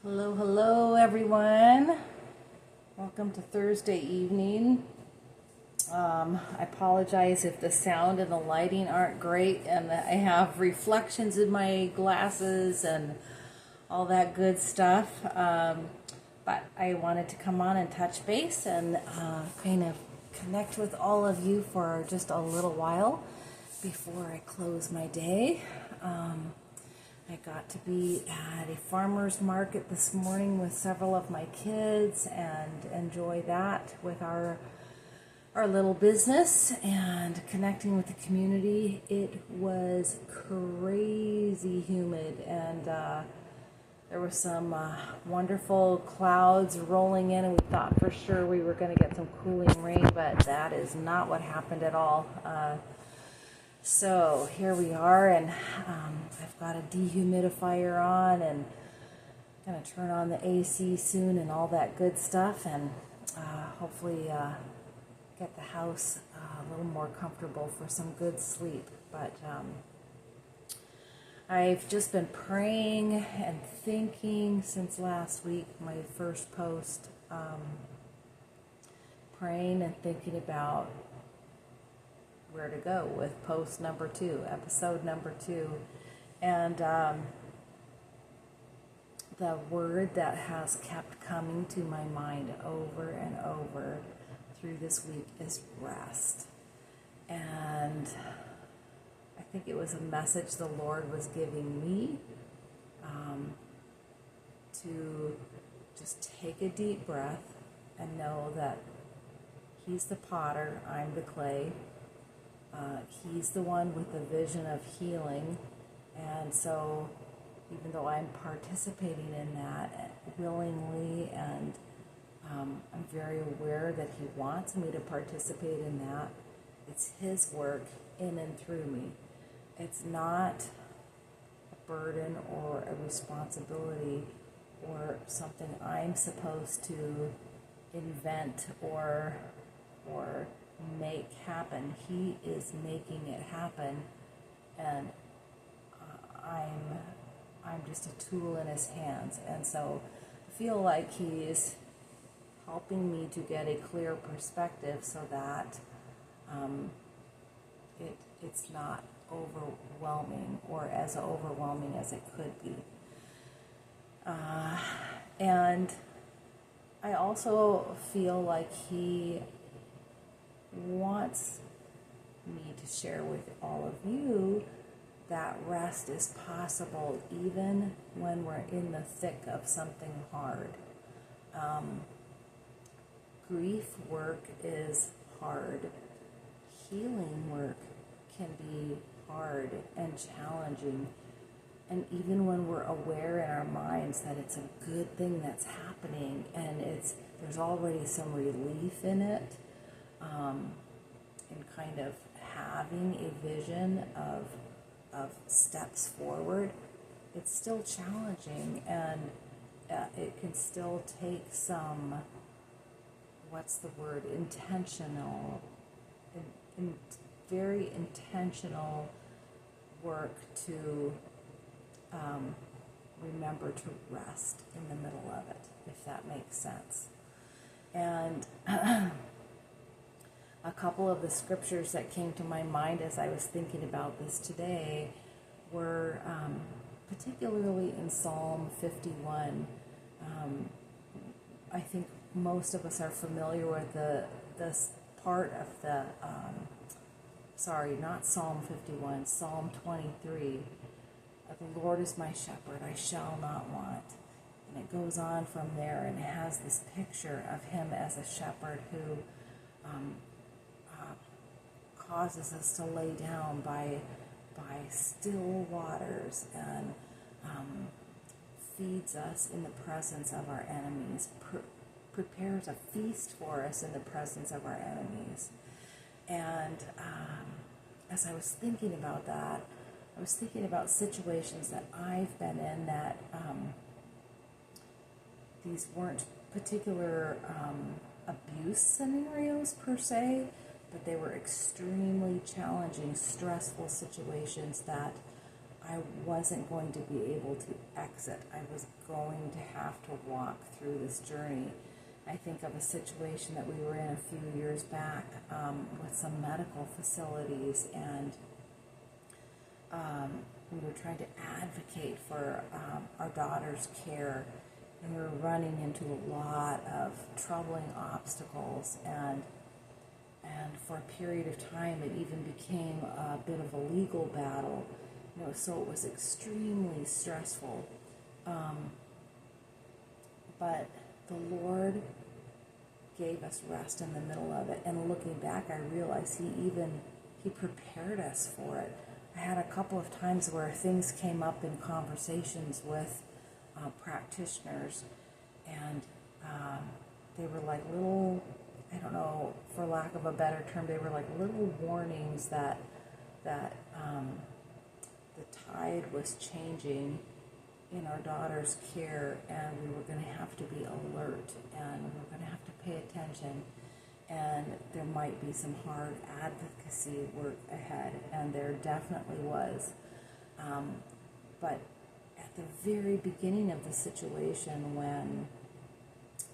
Hello, hello, everyone. Welcome to Thursday evening. I apologize if the sound and the lighting aren't great, and I have reflections in my glasses and all that good stuff. But I wanted to come on and touch base and kind of connect with all of you for just a little while before I close my day. I got to be at a farmer's market this morning with several of my kids and enjoy that with our little business and connecting with the community. It was crazy humid, and there were some wonderful clouds rolling in, and we thought for sure we were going to get some cooling rain, but that is not what happened at all. So here we are, and I've got a dehumidifier on, and I'm going to turn on the AC soon and all that good stuff, and hopefully get the house a little more comfortable for some good sleep. But I've just been praying and thinking since last week, my first post, praying and thinking about where to go with post number 2, episode number 2. And the word that has kept coming to my mind over and over through this week is rest. And I think it was a message the Lord was giving me to just take a deep breath and know that He's the potter, I'm the clay. He's the one with the vision of healing, and so even though I'm participating in that willingly, and I'm very aware that He wants me to participate in that, it's His work in and through me. It's not a burden or a responsibility or something I'm supposed to invent or make happen. He is making it happen, and I'm just a tool in His hands. And so I feel like He's helping me to get a clear perspective so that it's not overwhelming or as overwhelming as it could be. And I also feel like He wants me to share with all of you that rest is possible even when we're in the thick of something hard. Grief work is hard. Healing work can be hard and challenging. And even when we're aware in our minds that it's a good thing that's happening and there's already some relief in it, in kind of having a vision of steps forward, it's still challenging, and it can still take some, intentional, very intentional work to remember to rest in the middle of it, if that makes sense. And a couple of the scriptures that came to my mind as I was thinking about this today were particularly in Psalm 51. I think most of us are familiar with this part of the, not Psalm 51, Psalm 23. The Lord is my shepherd, I shall not want. And it goes on from there, and it has this picture of Him as a shepherd who causes us to lay down by still waters, and feeds us in the presence of our enemies, prepares a feast for us in the presence of our enemies. And as I was thinking about that, I was thinking about situations that I've been in that these weren't particular abuse scenarios per se, but they were extremely challenging, stressful situations that I wasn't going to be able to exit. I was going to have to walk through this journey. I think of a situation that we were in a few years back with some medical facilities, and we were trying to advocate for our daughter's care, and we were running into a lot of troubling obstacles, and for a period of time it even became a bit of a legal battle, so it was extremely stressful. But the Lord gave us rest in the middle of it, and looking back, I realized He prepared us for it. I had a couple of times where things came up in conversations with practitioners, and they were like little, I don't know, for lack of a better term, they were like little warnings that the tide was changing in our daughter's care, and we were going to have to be alert, and we were going to have to pay attention, and there might be some hard advocacy work ahead, and there definitely was. But at the very beginning of the situation, when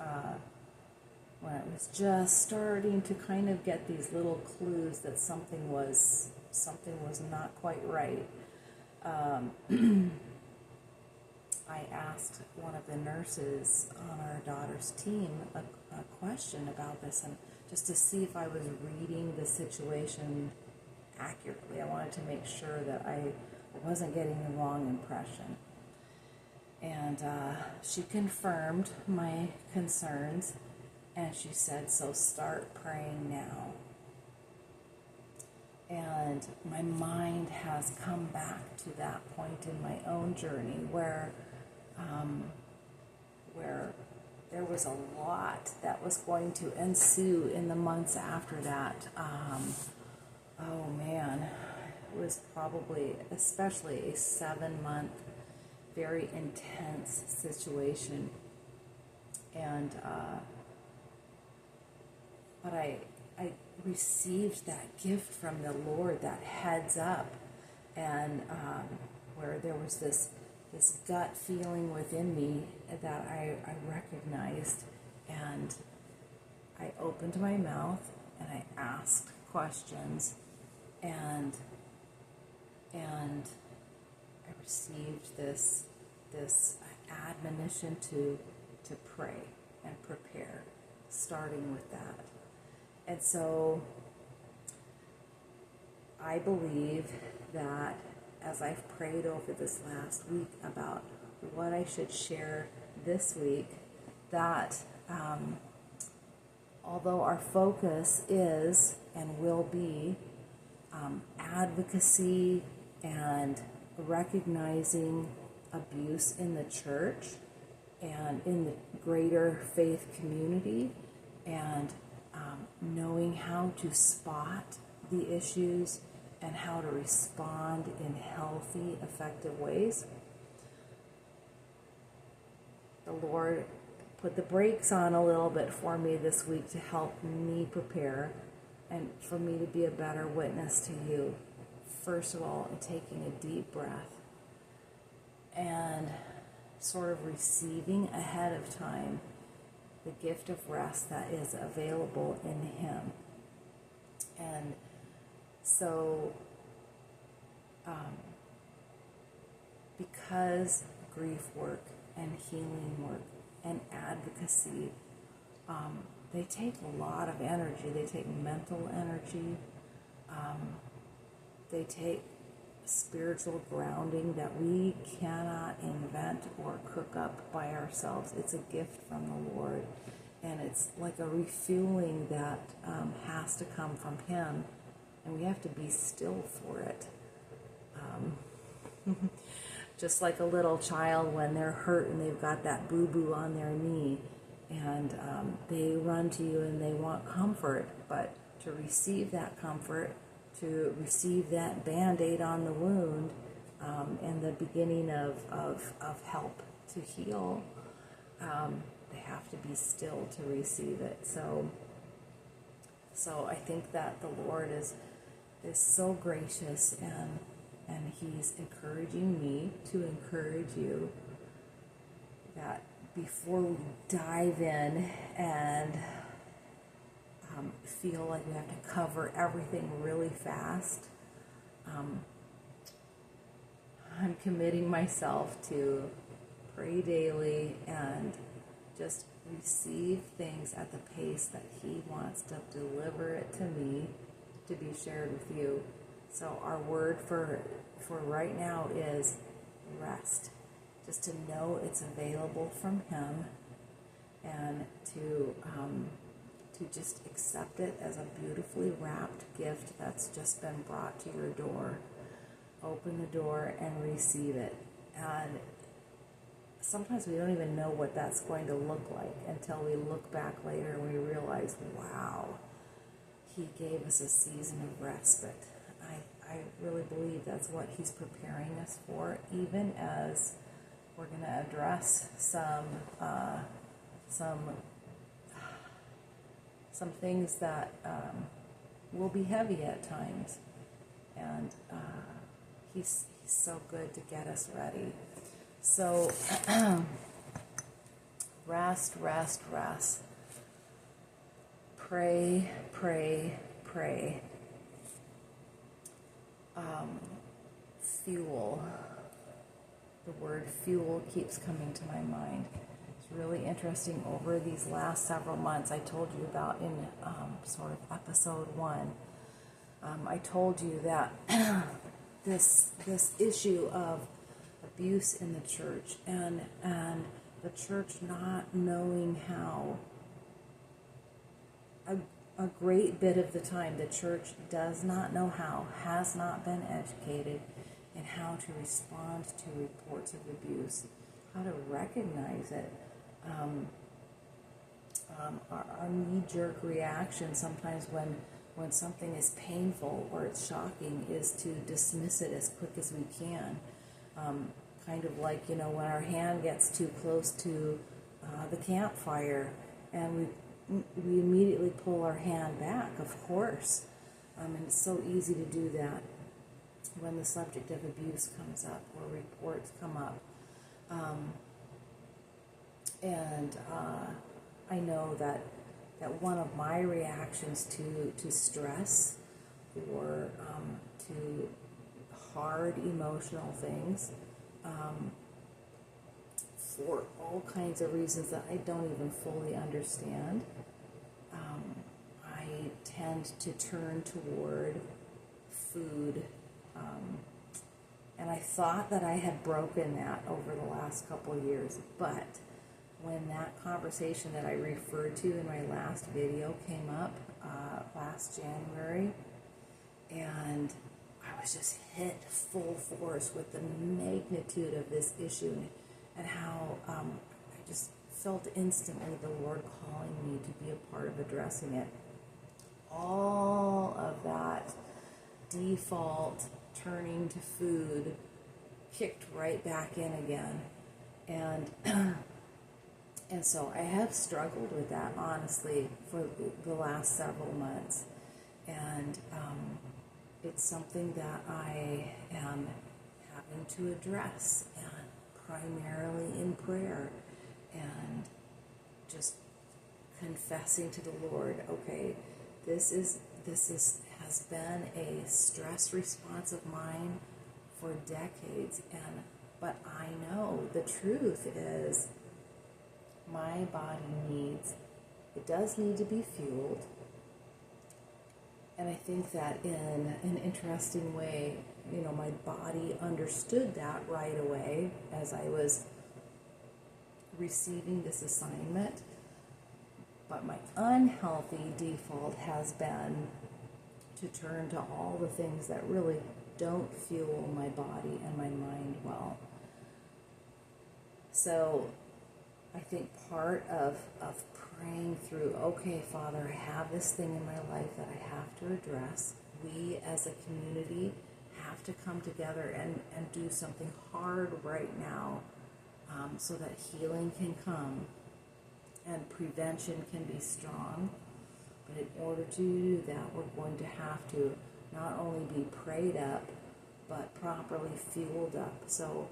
it was just starting to kind of get these little clues that something was not quite right, I asked one of the nurses on our daughter's team a question about this, and just to see if I was reading the situation accurately. I wanted to make sure that I wasn't getting the wrong impression. And she confirmed my concerns, and she said, "So start praying now." And my mind has come back to that point in my own journey where there was a lot that was going to ensue in the months after that. Oh man, it was probably, especially a 7-month, very intense situation. And but I received that gift from the Lord, that heads up, and where there was this gut feeling within me that I recognized, and I opened my mouth and I asked questions, and I received this admonition to pray and prepare, starting with that. And so I believe that as I've prayed over this last week about what I should share this week, that although our focus is and will be advocacy and recognizing abuse in the church and in the greater faith community, and knowing how to spot the issues and how to respond in healthy, effective ways, the Lord put the brakes on a little bit for me this week to help me prepare and for me to be a better witness to you. First of all, taking a deep breath and sort of receiving ahead of time the gift of rest that is available in Him. And so, because grief work and healing work and advocacy, they take a lot of energy. They take mental energy. They take spiritual grounding that we cannot invent or cook up by ourselves. It's a gift from the Lord, and it's like a refueling that has to come from Him, and we have to be still for it. Just like a little child when they're hurt and they've got that boo-boo on their knee, and they run to you and they want comfort, but to receive that comfort, to receive that Band-Aid on the wound, and the beginning of help to heal, they have to be still to receive it. So I think that the Lord is so gracious, and and He's encouraging me to encourage you that before we dive in and feel like we have to cover everything really fast, I'm committing myself to pray daily and just receive things at the pace that He wants to deliver it to me to be shared with you. So our word for right now is rest. Just to know it's available from Him, and to just accept it as a beautifully wrapped gift that's just been brought to your door. Open the door and receive it. And sometimes we don't even know what that's going to look like until we look back later and we realize, wow, He gave us a season of respite. I really believe that's what He's preparing us for, even as we're going to address some things that will be heavy at times. And He's so good to get us ready. So, rest. Pray. Fuel. The word fuel keeps coming to my mind. It's really interesting. Over these last several months, I told you about in sort of episode 1, I told you that this issue of abuse in the church and the church not knowing how, a great bit of the time the church does not know how, has not been educated in how to respond to reports of abuse, how to recognize it. Our knee-jerk reaction sometimes when something is painful or it's shocking is to dismiss it as quick as we can. Kind of like, when our hand gets too close to the campfire and we immediately pull our hand back, of course. And it's so easy to do that when the subject of abuse comes up or reports come up. I know that one of my reactions to stress or to hard emotional things, for all kinds of reasons that I don't even fully understand, I tend to turn toward food. And I thought that I had broken that over the last couple of years, but when that conversation that I referred to in my last video came up last January, and I was just hit full force with the magnitude of this issue and how I just felt instantly the Lord calling me to be a part of addressing it. All of that default turning to food kicked right back in again. And so I have struggled with that, honestly, for the last several months. And it's something that I am having to address, and primarily in prayer, and just confessing to the Lord, okay, this has been a stress response of mine for decades, but I know the truth is my body does need to be fueled. And I think that in an interesting way, my body understood that right away as I was receiving this assignment. But my unhealthy default has been to turn to all the things that really don't fuel my body and my mind well. So I think part of praying through, okay, Father, I have this thing in my life that I have to address. We as a community have to come together and do something hard right now, so that healing can come and prevention can be strong. But in order to do that, we're going to have to not only be prayed up, but properly fueled up. So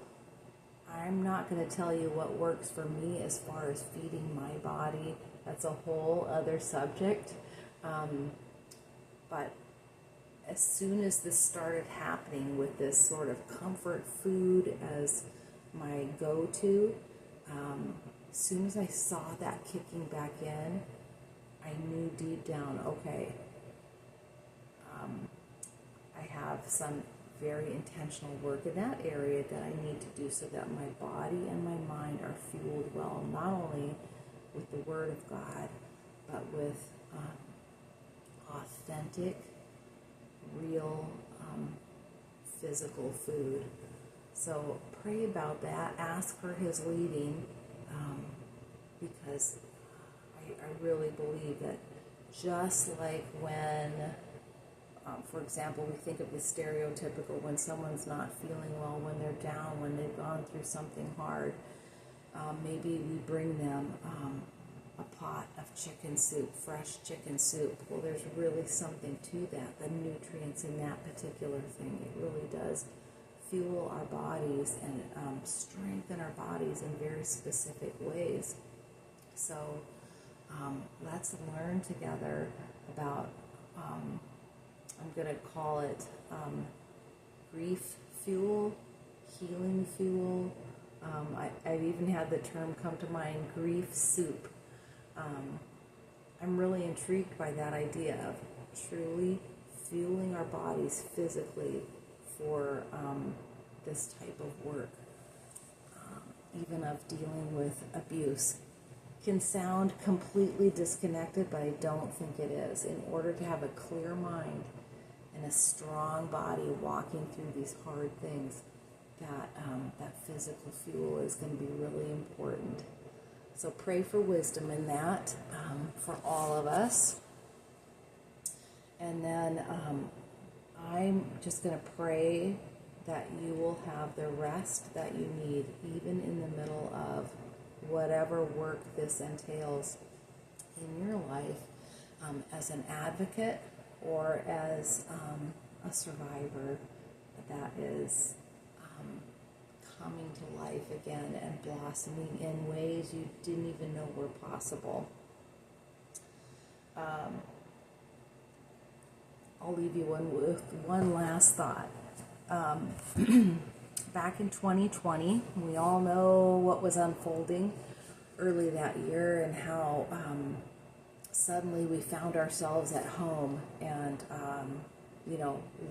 I'm not going to tell you what works for me as far as feeding my body. That's a whole other subject. But as soon as this started happening with this sort of comfort food as my go-to, as soon as I saw that kicking back in, I knew deep down, okay, I have some very intentional work in that area that I need to do so that my body and my mind are fueled well, not only with the Word of God, but with authentic, real, physical food. So pray about that. Ask for His leading, because I really believe that just like when, for example, we think of the stereotypical when someone's not feeling well, when they're down, when they've gone through something hard, maybe we bring them a pot of chicken soup, fresh chicken soup. Well, there's really something to that, the nutrients in that particular thing. It really does fuel our bodies and strengthen our bodies in very specific ways. So let's learn together about, I'm going to call it grief fuel, healing fuel. I've even had the term come to mind, grief soup. I'm really intrigued by that idea of truly fueling our bodies physically for this type of work, even of dealing with abuse. Can sound completely disconnected, but I don't think it is. In order to have a clear mind and a strong body walking through these hard things, that physical fuel is going to be really important. So pray for wisdom in that for all of us. And then I'm just going to pray that you will have the rest that you need, even in the middle of whatever work this entails in your life, as an advocate or as a survivor that is coming to life again and blossoming in ways you didn't even know were possible. I'll leave you with one last thought. Back in 2020, we all know what was unfolding early that year and how suddenly we found ourselves at home and,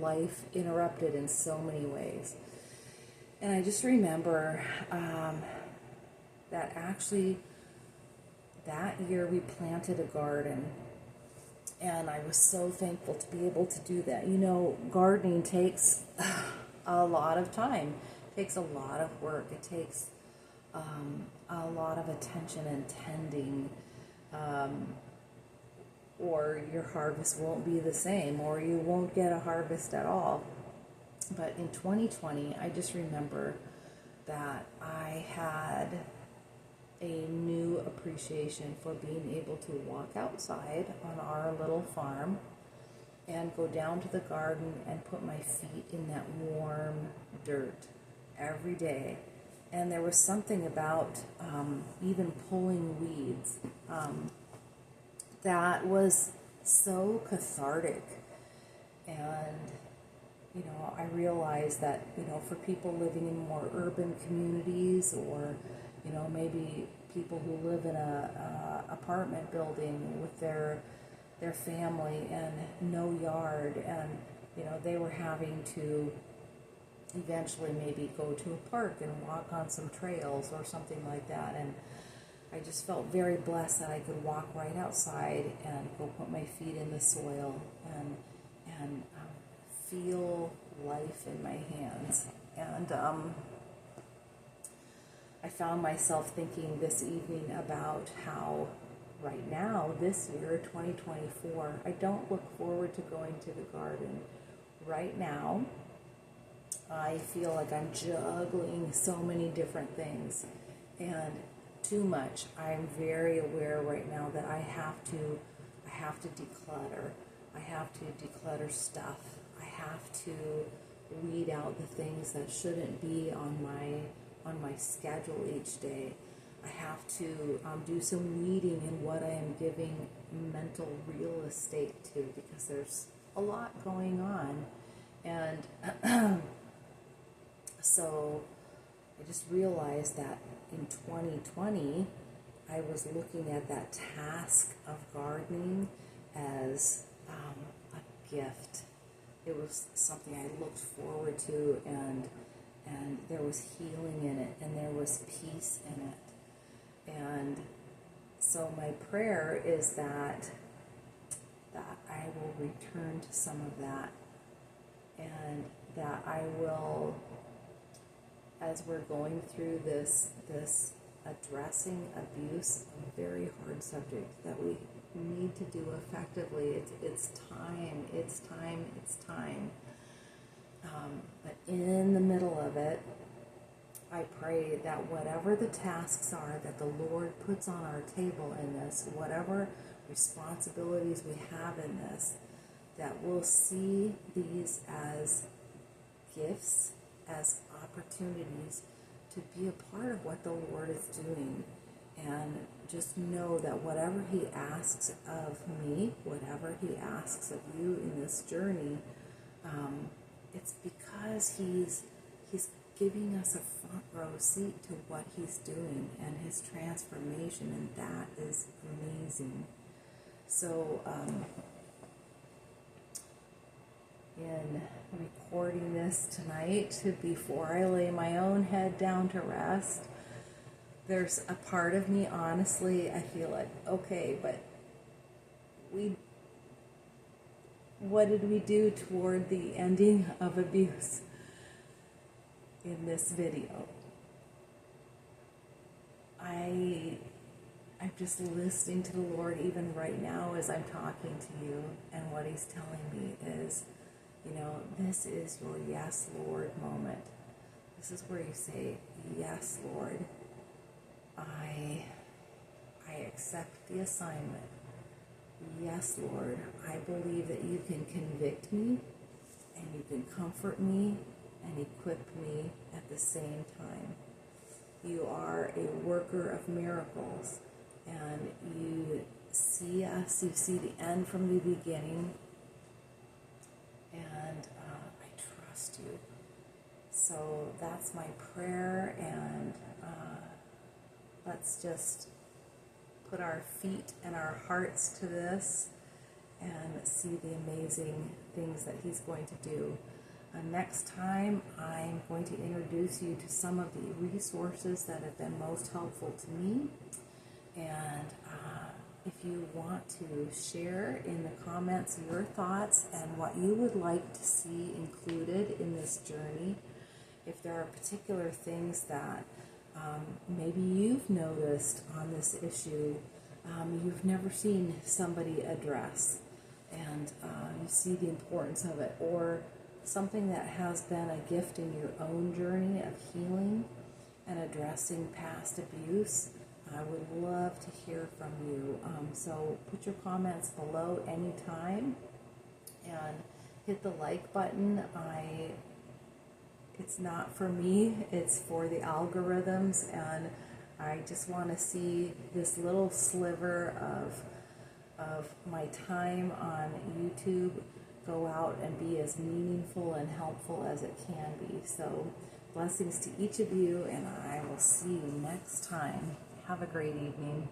life interrupted in so many ways. And I just remember that actually that year we planted a garden. And I was so thankful to be able to do that. Gardening takes a lot of time. It takes a lot of work. It takes a lot of attention and tending. Or your harvest won't be the same, or you won't get a harvest at all. But in 2020, I just remember that I had a new appreciation for being able to walk outside on our little farm and go down to the garden and put my feet in that warm dirt every day. And there was something about even pulling weeds that was so cathartic. And I realized that, for people living in more urban communities or, maybe people who live in a apartment building with their family and no yard, and, they were having to eventually maybe go to a park and walk on some trails or something like that. And I just felt very blessed that I could walk right outside and go put my feet in the soil and feel life in my hands. And I found myself thinking this evening about how right now, this year, 2024, I don't look forward to going to the garden. Right now, I feel like I'm juggling so many different things and too much. I'm very aware right now that I have to declutter. I have to declutter stuff. I have to weed out the things that shouldn't be on my schedule each day. I have to do some weeding in what I am giving mental real estate to, because there's a lot going on. And so I just realized that in 2020, I was looking at that task of gardening as a gift. It was something I looked forward to, and there was healing in it, and there was peace in it. And so my prayer is that I will return to some of that, and that I will, as we're going through this addressing abuse, a very hard subject that we need to do effectively. It's time. But in the middle of it, I pray that whatever the tasks are that the Lord puts on our table in this, whatever responsibilities we have in this, that we'll see these as gifts, as opportunities to be a part of what the Lord is doing. And just know that whatever He asks of me, whatever He asks of you in this journey, it's because He's giving us a front row seat to what He's doing and His transformation, and that is amazing. So in recording this tonight, before I lay my own head down to rest, there's a part of me, honestly, I feel like, okay, but what did we do toward the ending of abuse in this video? I'm just listening to the Lord even right now as I'm talking to you, and what He's telling me is, this is your yes, Lord moment. This is where you say, yes, Lord, I accept the assignment. Yes, Lord, I believe that you can convict me, and you can comfort me, and equip me at the same time. You are a worker of miracles, and you see us, you see the end from the beginning, and I trust you. So that's my prayer, and let's just put our feet and our hearts to this and see the amazing things that He's going to do. Next time, I'm going to introduce you to some of the resources that have been most helpful to me. And if you want to share in the comments your thoughts and what you would like to see included in this journey, if there are particular things that maybe you've noticed on this issue, you've never seen somebody address, and you see the importance of it, or something that has been a gift in your own journey of healing and addressing past abuse, I would love to hear from you. So put your comments below anytime, and hit the like button. It's not for me, it's for the algorithms, and I just want to see this little sliver of my time on YouTube go out and be as meaningful and helpful as it can be. So blessings to each of you, and I will see you next time. Have a great evening.